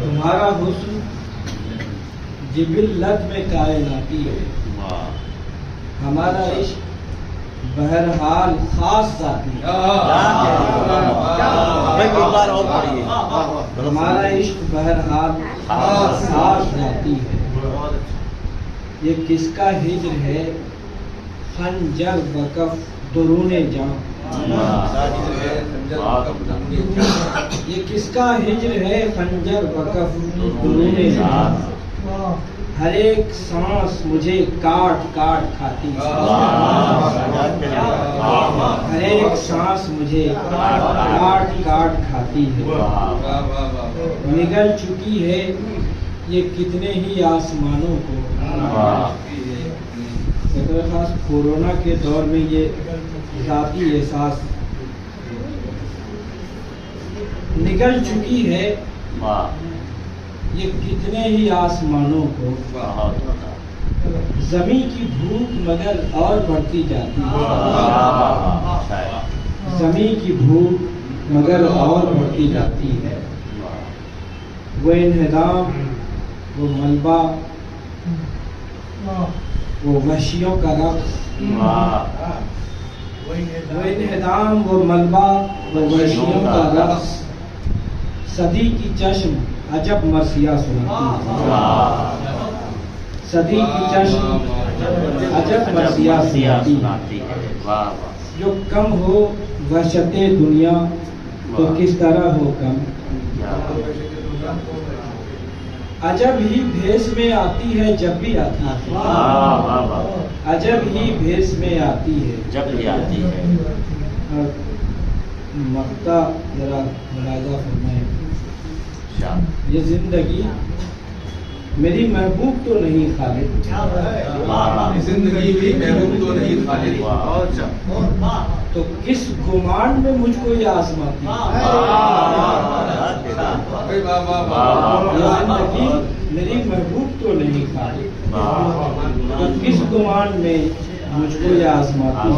تمہارا حسن جبلت میں کائناتی ہے، ہمارا عشق بہرحال خاص ذاتی ہے، ہمارا عشق بہرحال خاص ذاتی ہے۔ یہ کس کا ہجر ہے خنجر وقف درون جاں، یہ کس کا ہجر ہے خنجر وقف درون جاں، ہر ایک سانس مجھے کاٹ کاٹ کھاتی ہے، ہر ایک سانس مجھے کاٹ کاٹ کھاتی ہے، نگل چکی ہے یہ کتنے ہی آسمانوں کو۔ خاص کورونا کے دور میں یہ ذاتی احساس نگل چکی ہے یہ کتنے ہی آسمانوں کو، زمین کی بھوک مگر اور بڑھتی جاتی ہے، زمین کی بھوک مگر اور بڑھتی جاتی ہے، وہ انہدام وہ ملبہ وہ وحشیوں کا رقص، وہ انہدام وہ ملبہ وہ وحشیوں کا رقص، صدی کی چشم عجب مرثیہ سناتی ہے، صدی کی چشم عجب مرثیہ سناتی ہے، جو کم ہو وحشت دنیا تو کس طرح ہو کم، عجب ہی بھیس میں آتی ہے جب بھی آتی ہے، عجب ہی بھیس میں آتی ہے جب بھی آتی ہے۔ مقطع ذرا ملاحظہ فرمائیں، یہ زندگی میری محبوب تو نہیں خالد، زندگی بھی محبوب تو نہیں خالد، تو کس گمان میں مجھ کو یہ آزماتی ہے، یہ زندگی میری محبوب تو نہیں خالد، تو کس گمان میں مجھ کو یہ آزماتی ہے۔